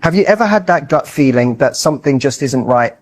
Have you ever had that gut feeling that something just isn't right,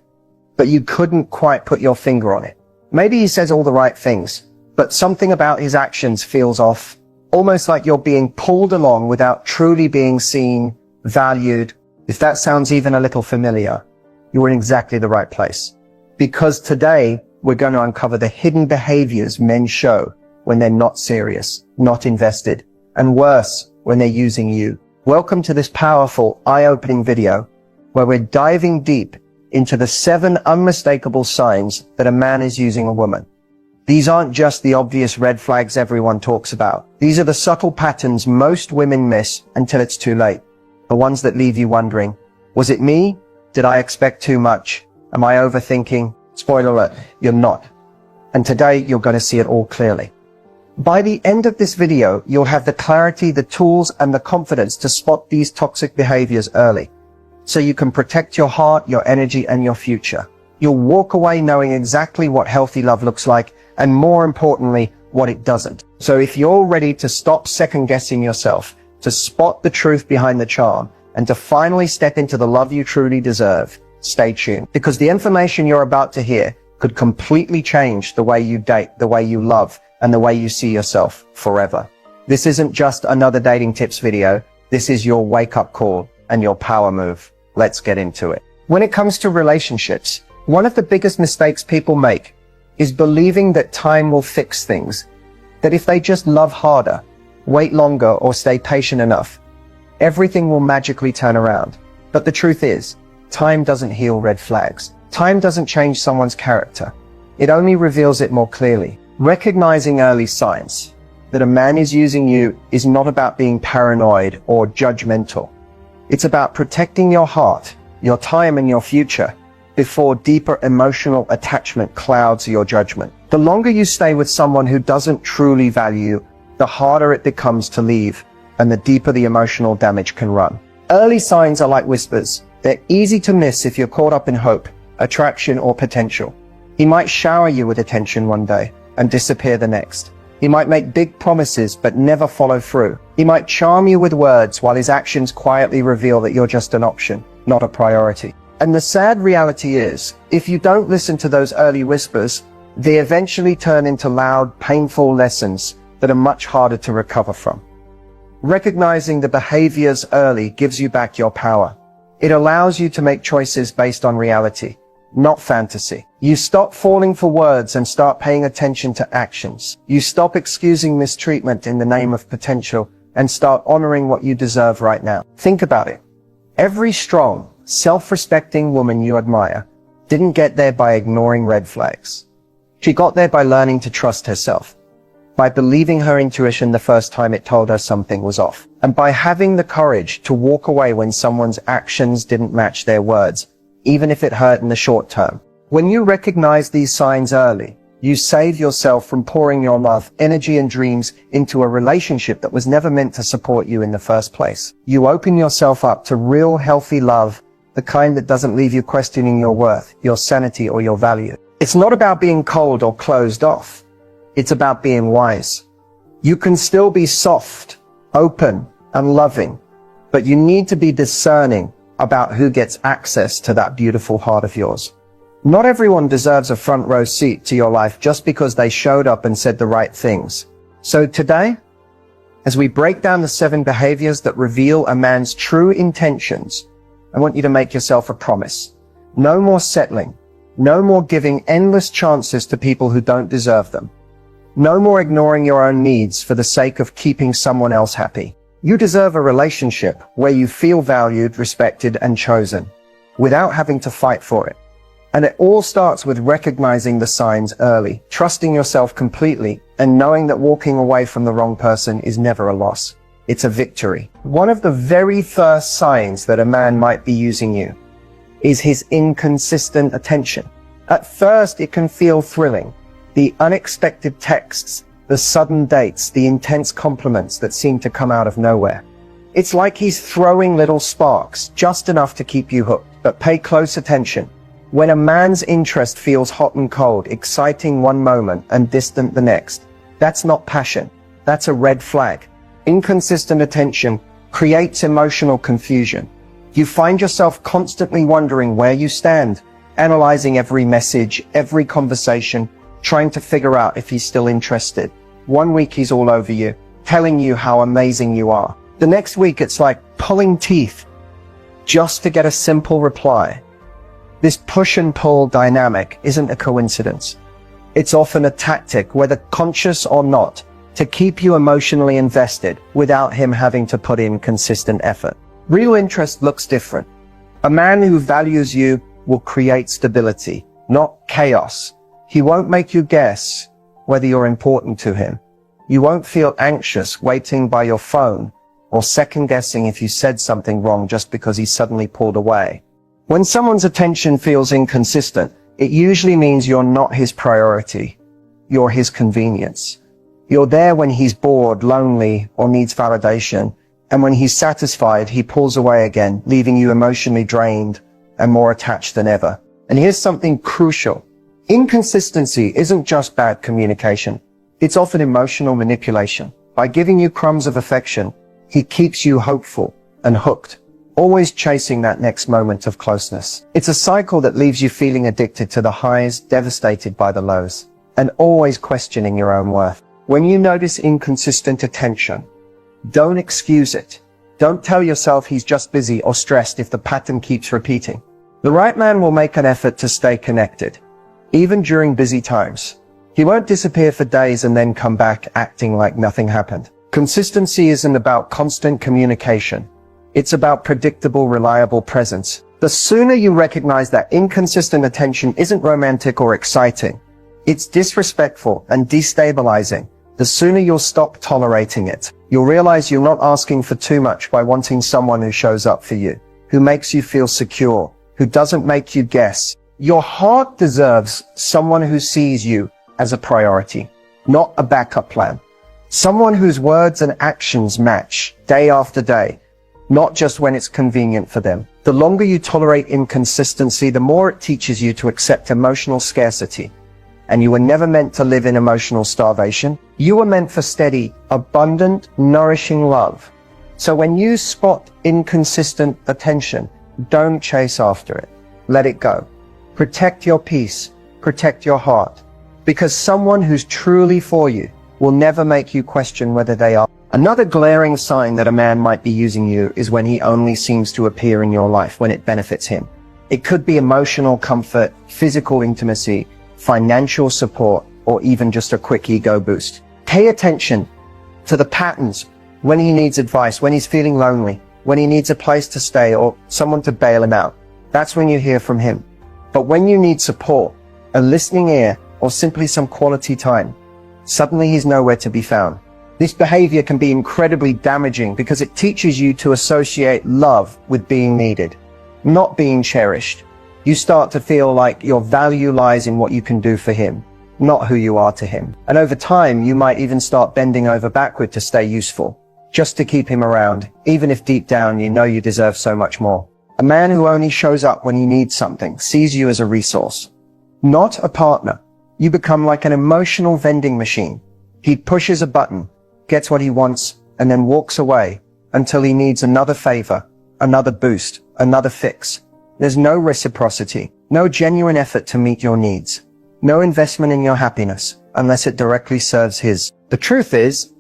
but you couldn't quite put your finger on it? Maybe he says all the right things, but something about his actions feels off, almost like you're being pulled along without truly being seen, valued. If that sounds even a little familiar, you're in exactly the right place. Because today, we're going to uncover the hidden behaviors men show when they're not serious, not invested, and worse, when they're using you. Welcome to this powerful, eye-opening video, where we're diving deep into the 7 unmistakable signs that a man is using a woman. These aren't just the obvious red flags everyone talks about. These are the subtle patterns most women miss until it's too late. The ones that leave you wondering, was it me? Did I expect too much? Am I overthinking? Spoiler alert, you're not. And today, you're going to see it all clearly. By the end of this video, you'll have the clarity, the tools, and the confidence to spot these toxic behaviors early, so you can protect your heart, your energy, and your future. You'll walk away knowing exactly what healthy love looks like, and more importantly, what it doesn't. So if you're ready to stop second-guessing yourself, to spot the truth behind the charm, and to finally step into the love you truly deserve, stay tuned. Because the information you're about to hear could completely change the way you date, the way you love, and the way you see yourself forever. This isn't just another dating tips video. This is your wake-up call and your power move. Let's get into it. When it comes to relationships, one of the biggest mistakes people make is believing that time will fix things, that if they just love harder, wait longer, or stay patient enough, everything will magically turn around. But the truth is, time doesn't heal red flags. Time doesn't change someone's character. It only reveals it more clearly. Recognizing early signs that a man is using you is not about being paranoid or judgmental. It's about protecting your heart, your time, and your future before deeper emotional attachment clouds your judgment. The longer you stay with someone who doesn't truly value you, the harder it becomes to leave, and the deeper the emotional damage can run. Early signs are like whispers. They're easy to miss if you're caught up in hope, attraction, or potential. He might shower you with attention one day and disappear the next. He might make big promises but never follow through. He might charm you with words while his actions quietly reveal that you're just an option, not a priority. And the sad reality is, if you don't listen to those early whispers, they eventually turn into loud, painful lessons that are much harder to recover from. Recognizing the behaviors early gives you back your power. It allows you to make choices based on reality, not fantasy. You stop falling for words and start paying attention to actions. You stop excusing mistreatment in the name of potential and start honoring what you deserve right now. Think about it. Every strong, self-respecting woman you admire didn't get there by ignoring red flags. She got there by learning to trust herself, by believing her intuition the first time it told her something was off, and by having the courage to walk away when someone's actions didn't match their words, even if it hurt in the short term. When you recognize these signs early, you save yourself from pouring your love, energy, and dreams into a relationship that was never meant to support you in the first place. You open yourself up to real, healthy love, the kind that doesn't leave you questioning your worth, your sanity, or your value. It's not about being cold or closed off. It's about being wise. You can still be soft, open, and loving, but you need to be discerning about who gets access to that beautiful heart of yours. Not everyone deserves a front row seat to your life just because they showed up and said the right things. So today, as we break down the 7 behaviors that reveal a man's true intentions, I want you to make yourself a promise. No more settling. No more giving endless chances to people who don't deserve them. No more ignoring your own needs for the sake of keeping someone else happy. You deserve a relationship where you feel valued, respected, and chosen, without having to fight for it. And it all starts with recognizing the signs early, trusting yourself completely, and knowing that walking away from the wrong person is never a loss. It's a victory. One of the very first signs that a man might be using you is his inconsistent attention. At first, it can feel thrilling. The unexpected texts, the sudden dates, the intense compliments that seem to come out of nowhere. It's like he's throwing little sparks, just enough to keep you hooked. But pay close attention. When a man's interest feels hot and cold, exciting one moment and distant the next, that's not passion. That's a red flag. Inconsistent attention creates emotional confusion. You find yourself constantly wondering where you stand, analyzing every message, every conversation, trying to figure out if he's still interested. One week he's all over you, telling you how amazing you are. The next week it's like pulling teeth just to get a simple reply. This push and pull dynamic isn't a coincidence. It's often a tactic, whether conscious or not, to keep you emotionally invested without him having to put in consistent effort. Real interest looks different. A man who values you will create stability, not chaos. He won't make you guess whether you're important to him. You won't feel anxious waiting by your phone or second guessing if you said something wrong just because he suddenly pulled away. When someone's attention feels inconsistent, it usually means you're not his priority. You're his convenience. You're there when he's bored, lonely, or needs validation. And when he's satisfied, he pulls away again, leaving you emotionally drained and more attached than ever. And here's something crucial. Inconsistency isn't just bad communication. It's often emotional manipulation. By giving you crumbs of affection, he keeps you hopeful and hooked, always chasing that next moment of closeness. It's a cycle that leaves you feeling addicted to the highs, devastated by the lows, and always questioning your own worth. When you notice inconsistent attention, don't excuse it. Don't tell yourself he's just busy or stressed if the pattern keeps repeating. The right man will make an effort to stay connected, even during busy times. He won't disappear for days and then come back acting like nothing happened. Consistency isn't about constant communication. It's about predictable, reliable presence. The sooner you recognize that inconsistent attention isn't romantic or exciting, it's disrespectful and destabilizing, the sooner you'll stop tolerating it. You'll realize you're not asking for too much by wanting someone who shows up for you, who makes you feel secure, who doesn't make you guess. Your heart deserves someone who sees you as a priority, not a backup plan. Someone whose words and actions match day after day, not just when it's convenient for them. The longer you tolerate inconsistency, the more it teaches you to accept emotional scarcity. And you were never meant to live in emotional starvation. You were meant for steady, abundant, nourishing love. So when you spot inconsistent attention, don't chase after it. Let it go. Protect your peace. Protect your heart. Because someone who's truly for you will never make you question whether they are. Another glaring sign that a man might be using you is when he only seems to appear in your life when it benefits him. It could be emotional comfort, physical intimacy, financial support, or even just a quick ego boost. Pay attention to the patterns when he needs advice, when he's feeling lonely, when he needs a place to stay or someone to bail him out. That's when you hear from him. But when you need support, a listening ear, or simply some quality time, suddenly he's nowhere to be found. This behavior can be incredibly damaging because it teaches you to associate love with being needed, not being cherished. You start to feel like your value lies in what you can do for him, not who you are to him. And over time, you might even start bending over backward to stay useful, just to keep him around, even if deep down you know you deserve so much more. A man who only shows up when he needs something sees you as a resource, not a partner. You become like an emotional vending machine. He pushes a button, gets what he wants, and then walks away until he needs another favor, another boost, another fix. There's no reciprocity, no genuine effort to meet your needs, no investment in your happiness unless it directly serves his. The truth is,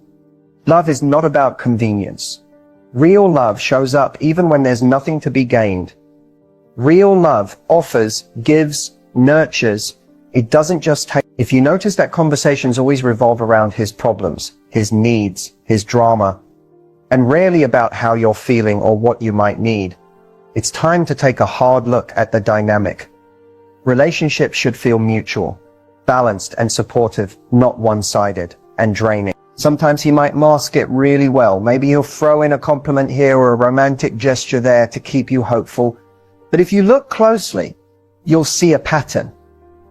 love is not about convenience. Real love shows up even when there's nothing to be gained. Real love offers, gives, nurtures. It doesn't just take. If you notice that conversations always revolve around his problems, his needs, his drama, and rarely about how you're feeling or what you might need, it's time to take a hard look at the dynamic. Relationships should feel mutual, balanced and supportive, not one-sided and draining. Sometimes he might mask it really well. Maybe he'll throw in a compliment here or a romantic gesture there to keep you hopeful. But if you look closely, you'll see a pattern.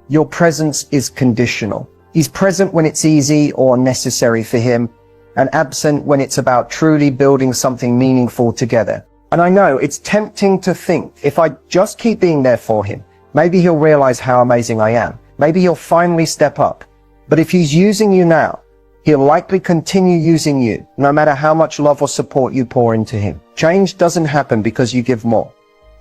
Your presence is conditional. He's present when it's easy or necessary for him, and absent when it's about truly building something meaningful together. And I know it's tempting to think, if I just keep being there for him, maybe he'll realize how amazing I am. Maybe he'll finally step up. But if he's using you now, he'll likely continue using you, no matter how much love or support you pour into him. Change doesn't happen because you give more.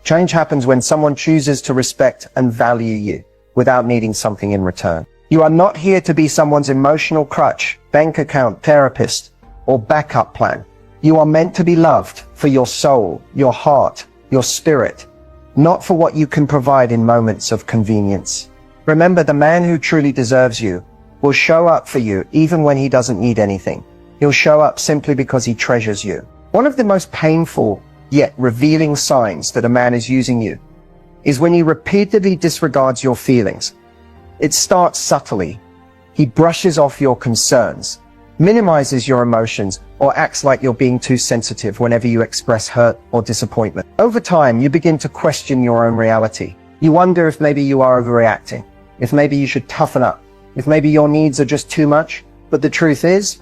Change happens when someone chooses to respect and value you without needing something in return. You are not here to be someone's emotional crutch, bank account, therapist, or backup plan. You are meant to be loved for your soul, your heart, your spirit, not for what you can provide in moments of convenience. Remember, the man who truly deserves you will show up for you even when he doesn't need anything. He'll show up simply because he treasures you. One of the most painful yet revealing signs that a man is using you is when he repeatedly disregards your feelings. It starts subtly. He brushes off your concerns, minimizes your emotions, or acts like you're being too sensitive whenever you express hurt or disappointment. Over time, you begin to question your own reality. You wonder if maybe you are overreacting, if maybe you should toughen up, if maybe your needs are just too much. But the truth is,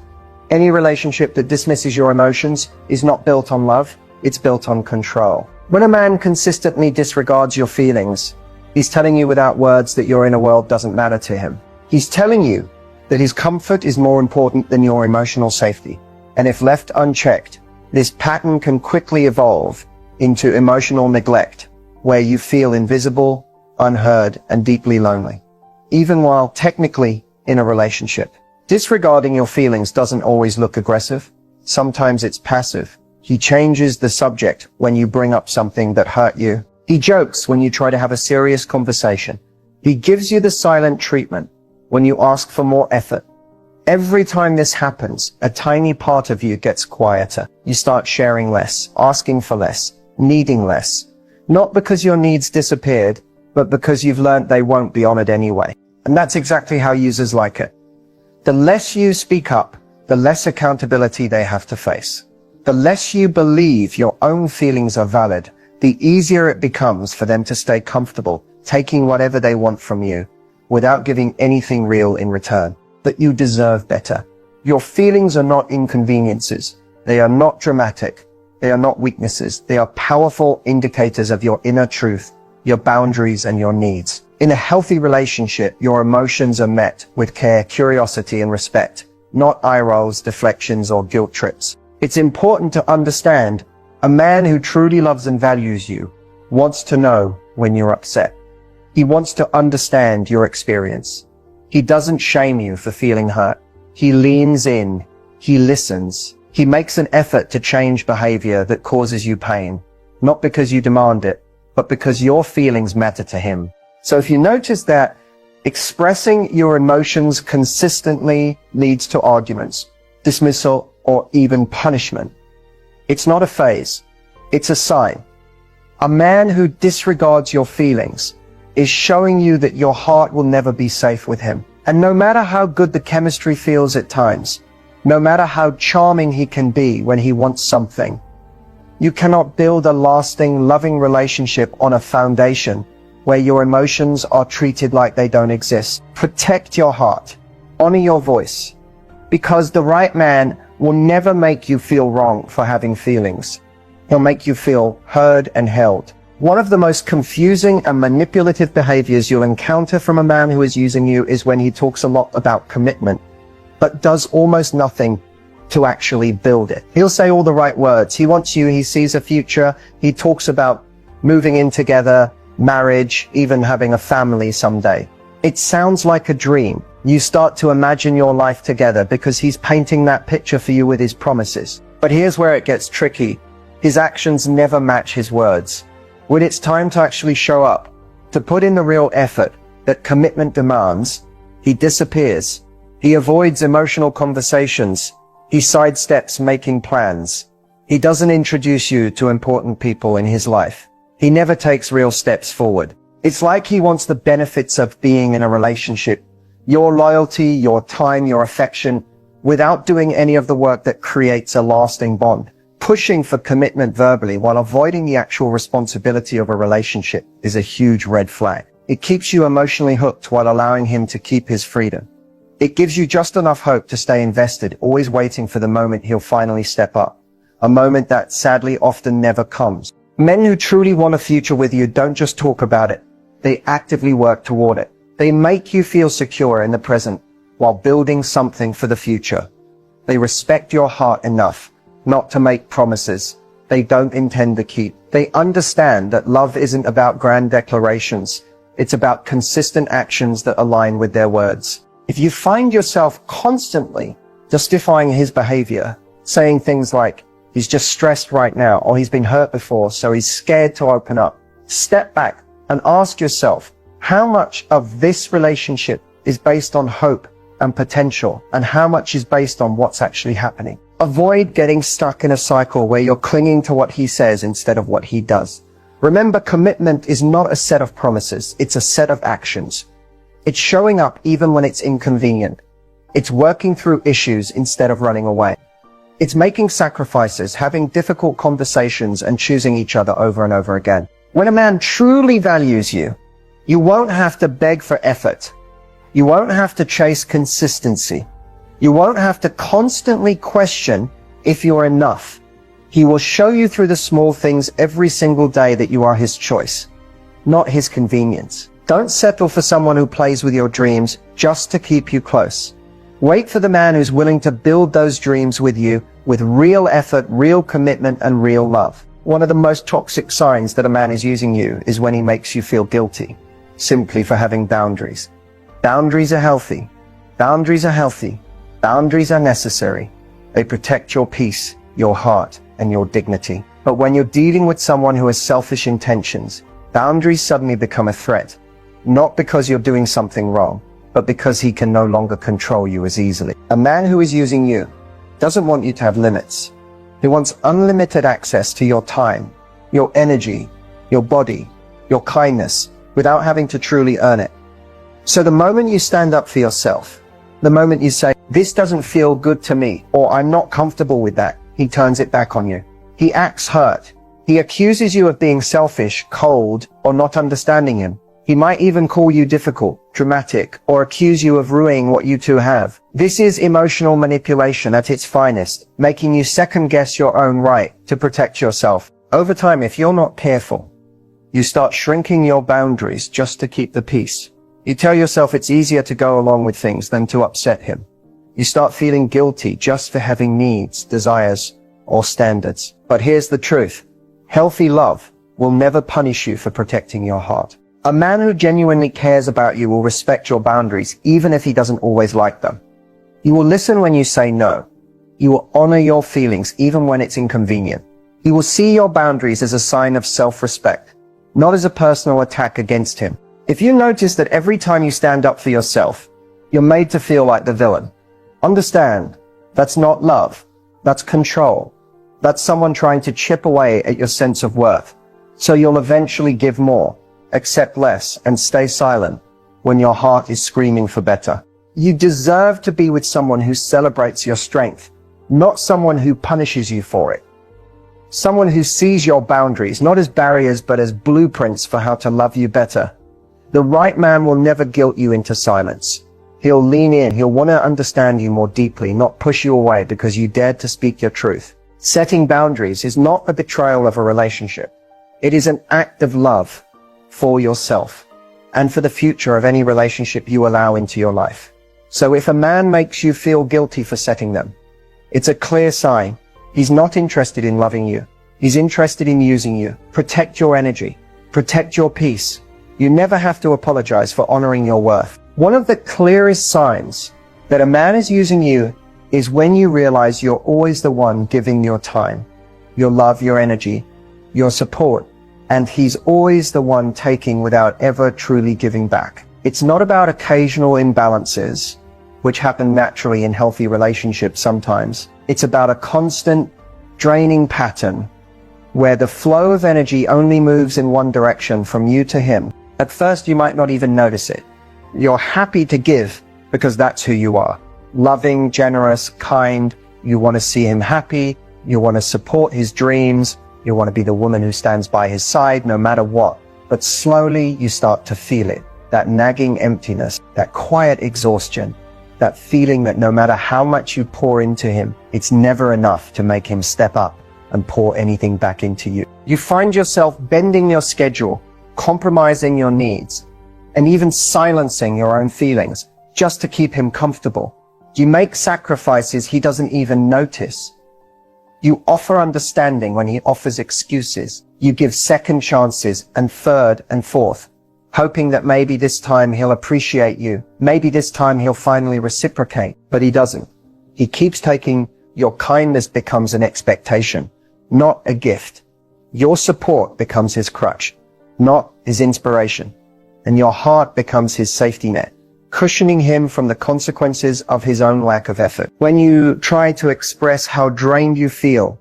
any relationship that dismisses your emotions is not built on love, it's built on control. When a man consistently disregards your feelings, he's telling you without words that your inner world doesn't matter to him. He's telling you that his comfort is more important than your emotional safety. And if left unchecked, this pattern can quickly evolve into emotional neglect, where you feel invisible, unheard, and deeply lonely, even while technically in a relationship. Disregarding your feelings doesn't always look aggressive. Sometimes it's passive. He changes the subject when you bring up something that hurt you. He jokes when you try to have a serious conversation. He gives you the silent treatment when you ask for more effort. Every time this happens, a tiny part of you gets quieter. You start sharing less, asking for less, needing less. Not because your needs disappeared, but because you've learned they won't be honored anyway. And that's exactly how users like it. The less you speak up, the less accountability they have to face. The less you believe your own feelings are valid, the easier it becomes for them to stay comfortable, taking whatever they want from you, without giving anything real in return. But you deserve better. Your feelings are not inconveniences. They are not dramatic. They are not weaknesses. They are powerful indicators of your inner truth, your boundaries, and your needs. In a healthy relationship, your emotions are met with care, curiosity, and respect, not eye rolls, deflections, or guilt trips. It's important to understand a man who truly loves and values you wants to know when you're upset. He wants to understand your experience. He doesn't shame you for feeling hurt. He leans in. He listens. He makes an effort to change behavior that causes you pain, not because you demand it, but because your feelings matter to him. So if you notice that expressing your emotions consistently leads to arguments, dismissal, or even punishment, it's not a phase. It's a sign. A man who disregards your feelings is showing you that your heart will never be safe with him. And no matter how good the chemistry feels at times, no matter how charming he can be when he wants something, you cannot build a lasting, loving relationship on a foundation where your emotions are treated like they don't exist. Protect your heart. Honor your voice. Because the right man will never make you feel wrong for having feelings. He'll make you feel heard and held. One of the most confusing and manipulative behaviors you'll encounter from a man who is using you is when he talks a lot about commitment, but does almost nothing to actually build it. He'll say all the right words. He wants you. He sees a future. He talks about moving in together, marriage, even having a family someday. It sounds like a dream. You start to imagine your life together because he's painting that picture for you with his promises. But here's where it gets tricky. His actions never match his words. When it's time to actually show up, to put in the real effort that commitment demands, he disappears. He avoids emotional conversations. He sidesteps making plans. He doesn't introduce you to important people in his life. He never takes real steps forward. It's like he wants the benefits of being in a relationship, your loyalty, your time, your affection, without doing any of the work that creates a lasting bond. Pushing for commitment verbally while avoiding the actual responsibility of a relationship is a huge red flag. It keeps you emotionally hooked while allowing him to keep his freedom. It gives you just enough hope to stay invested, always waiting for the moment he'll finally step up. A moment that sadly often never comes. Men who truly want a future with you don't just talk about it. They actively work toward it. They make you feel secure in the present while building something for the future. They respect your heart enough not to make promises, they don't intend to keep. They understand that love isn't about grand declarations. It's about consistent actions that align with their words. If you find yourself constantly justifying his behavior, saying things like, he's just stressed right now, or he's been hurt before, so he's scared to open up, step back and ask yourself, how much of this relationship is based on hope and potential, and how much is based on what's actually happening? Avoid getting stuck in a cycle where you're clinging to what he says instead of what he does. Remember, commitment is not a set of promises, it's a set of actions. It's showing up even when it's inconvenient. It's working through issues instead of running away. It's making sacrifices, having difficult conversations, and choosing each other over and over again. When a man truly values you, you won't have to beg for effort. You won't have to chase consistency. You won't have to constantly question if you're enough. He will show you through the small things every single day that you are his choice, not his convenience. Don't settle for someone who plays with your dreams just to keep you close. Wait for the man who's willing to build those dreams with you with real effort, real commitment, and real love. One of the most toxic signs that a man is using you is when he makes you feel guilty simply for having boundaries. Boundaries are healthy. Boundaries are healthy. Boundaries are necessary. They protect your peace, your heart, and your dignity. But when you're dealing with someone who has selfish intentions, boundaries suddenly become a threat. Not because you're doing something wrong, but because he can no longer control you as easily. A man who is using you doesn't want you to have limits. He wants unlimited access to your time, your energy, your body, your kindness, without having to truly earn it. So the moment you stand up for yourself, the moment you say, this doesn't feel good to me, or I'm not comfortable with that, he turns it back on you. He acts hurt. He accuses you of being selfish, cold, or not understanding him. He might even call you difficult, dramatic, or accuse you of ruining what you two have. This is emotional manipulation at its finest, making you second-guess your own right to protect yourself. Over time, if you're not careful, you start shrinking your boundaries just to keep the peace. You tell yourself it's easier to go along with things than to upset him. You start feeling guilty just for having needs, desires, or standards. But here's the truth. Healthy love will never punish you for protecting your heart. A man who genuinely cares about you will respect your boundaries, even if he doesn't always like them. He will listen when you say no. He will honor your feelings, even when it's inconvenient. He will see your boundaries as a sign of self-respect, not as a personal attack against him. If you notice that every time you stand up for yourself, you're made to feel like the villain, understand, that's not love. That's control. That's someone trying to chip away at your sense of worth. So you'll eventually give more, accept less, and stay silent when your heart is screaming for better. You deserve to be with someone who celebrates your strength, not someone who punishes you for it. Someone who sees your boundaries not as barriers but as blueprints for how to love you better. The right man will never guilt you into silence. He'll lean in, he'll want to understand you more deeply, not push you away because you dared to speak your truth. Setting boundaries is not a betrayal of a relationship. It is an act of love for yourself and for the future of any relationship you allow into your life. So if a man makes you feel guilty for setting them, it's a clear sign. He's not interested in loving you. He's interested in using you. Protect your energy. Protect your peace. You never have to apologize for honoring your worth. One of the clearest signs that a man is using you is when you realize you're always the one giving your time, your love, your energy, your support, and he's always the one taking without ever truly giving back. It's not about occasional imbalances, which happen naturally in healthy relationships sometimes. It's about a constant draining pattern where the flow of energy only moves in one direction from you to him. At first, you might not even notice it. You're happy to give because that's who you are. Loving, generous, kind. You want to see him happy. You want to support his dreams. You want to be the woman who stands by his side no matter what. But slowly you start to feel it. That nagging emptiness, that quiet exhaustion, that feeling that no matter how much you pour into him, it's never enough to make him step up and pour anything back into you. You find yourself bending your schedule, compromising your needs, and even silencing your own feelings just to keep him comfortable. You make sacrifices he doesn't even notice. You offer understanding when he offers excuses. You give second chances and third and fourth, hoping that maybe this time he'll appreciate you. Maybe this time he'll finally reciprocate, but he doesn't. He keeps taking. Your kindness becomes an expectation, not a gift. Your support becomes his crutch, not his inspiration. And your heart becomes his safety net, cushioning him from the consequences of his own lack of effort. When you try to express how drained you feel,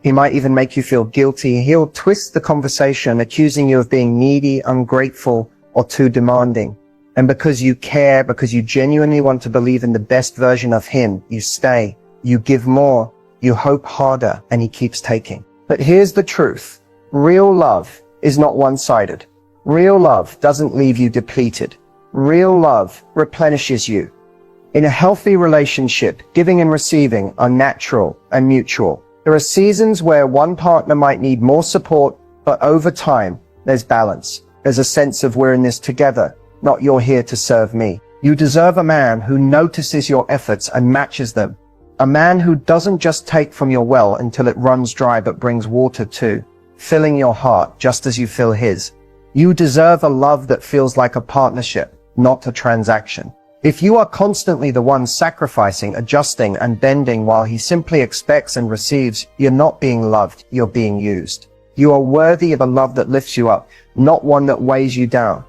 he might even make you feel guilty. He'll twist the conversation, accusing you of being needy, ungrateful, or too demanding. And because you care, because you genuinely want to believe in the best version of him, you stay, you give more, you hope harder, and he keeps taking. But here's the truth. Real love is not one-sided. Real love doesn't leave you depleted. Real love replenishes you. In a healthy relationship, giving and receiving are natural and mutual. There are seasons where one partner might need more support, but over time, there's balance. There's a sense of we're in this together, not you're here to serve me. You deserve a man who notices your efforts and matches them. A man who doesn't just take from your well until it runs dry, but brings water too, filling your heart just as you fill his. You deserve a love that feels like a partnership, not a transaction. If you are constantly the one sacrificing, adjusting, and bending while he simply expects and receives, you're not being loved, you're being used. You are worthy of a love that lifts you up, not one that weighs you down.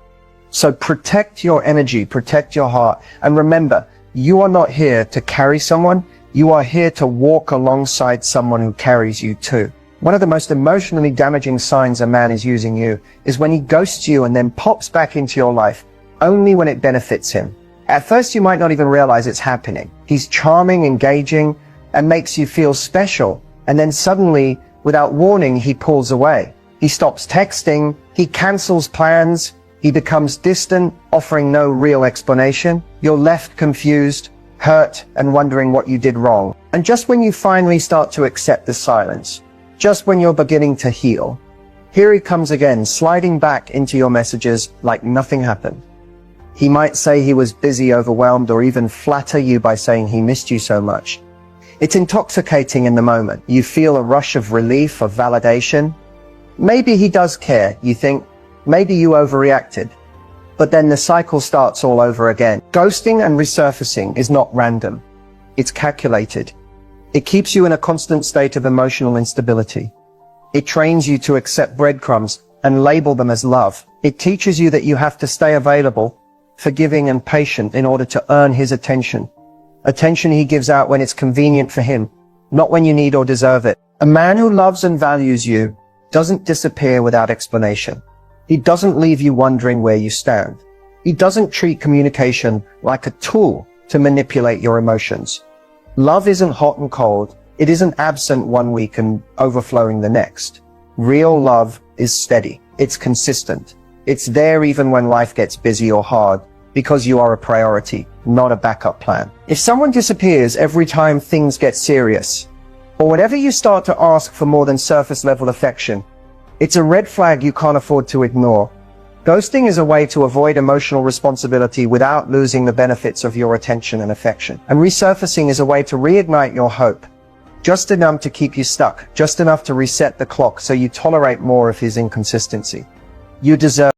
So protect your energy, protect your heart, and remember, you are not here to carry someone, you are here to walk alongside someone who carries you too. One of the most emotionally damaging signs a man is using you is when he ghosts you and then pops back into your life, only when it benefits him. At first, you might not even realize it's happening. He's charming, engaging, and makes you feel special. And then suddenly, without warning, he pulls away. He stops texting, he cancels plans, he becomes distant, offering no real explanation. You're left confused, hurt, and wondering what you did wrong. And just when you finally start to accept the silence, just when you're beginning to heal, here he comes again, sliding back into your messages like nothing happened. He might say he was busy, overwhelmed, or even flatter you by saying he missed you so much. It's intoxicating in the moment. You feel a rush of relief, of validation. Maybe he does care, you think. Maybe you overreacted. But then the cycle starts all over again. Ghosting and resurfacing is not random. It's calculated. It keeps you in a constant state of emotional instability. It trains you to accept breadcrumbs and label them as love. It teaches you that you have to stay available, forgiving and patient in order to earn his attention. Attention he gives out when it's convenient for him, not when you need or deserve it. A man who loves and values you doesn't disappear without explanation. He doesn't leave you wondering where you stand. He doesn't treat communication like a tool to manipulate your emotions. Love isn't hot and cold. It isn't absent one week and overflowing the next. Real love is steady. It's consistent. It's there even when life gets busy or hard, because you are a priority, not a backup plan. If someone disappears every time things get serious, or whenever you start to ask for more than surface level affection, it's a red flag you can't afford to ignore. Ghosting is a way to avoid emotional responsibility without losing the benefits of your attention and affection. And resurfacing is a way to reignite your hope. Just enough to keep you stuck, just enough to reset the clock so you tolerate more of his inconsistency. You deserve